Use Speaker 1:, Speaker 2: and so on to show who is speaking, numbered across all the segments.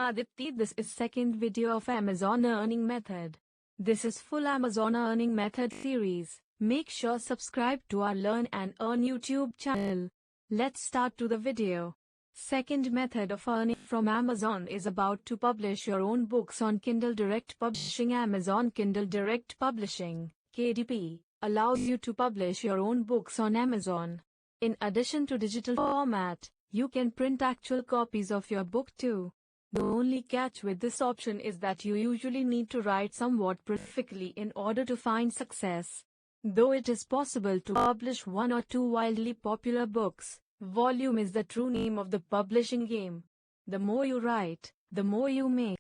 Speaker 1: Aditi. This is second video of Amazon earning method. This is full Amazon earning method series. Make sure subscribe to our Learn and Earn YouTube channel. Let's start to the video. Second method of earning from Amazon is about to publish your own books on Kindle Direct Publishing. Amazon Kindle Direct Publishing (KDP) allows you to publish your own books on Amazon. In addition to digital format, you can print actual copies of your book too. The only catch with this option is that you usually need to write somewhat prolifically in order to find success. Though it is possible to publish one or two wildly popular books, volume is the true name of the publishing game. The more you write, the more you make.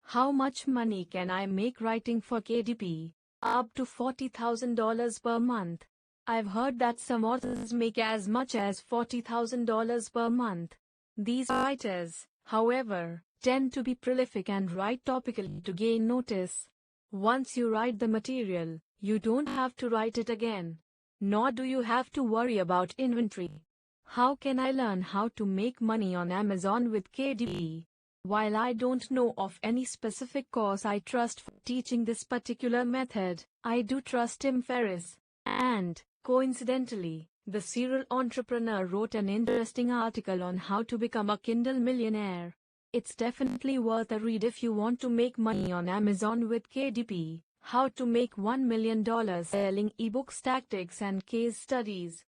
Speaker 1: How much money can I make writing for KDP? Up to $40,000 per month. I've heard that some authors make as much as $40,000 per month. These writers, however, tend to be prolific and write topically to gain notice. Once you write the material, you don't have to write it again. Nor do you have to worry about inventory. How can I learn how to make money on Amazon with KDP? While I don't know of any specific course I trust for teaching this particular method, I do trust Tim Ferriss. And, coincidentally, the serial entrepreneur wrote an interesting article on how to become a Kindle millionaire. It's definitely worth a read if you want to make money on Amazon with KDP. How to make $1 million selling ebooks, tactics and case studies.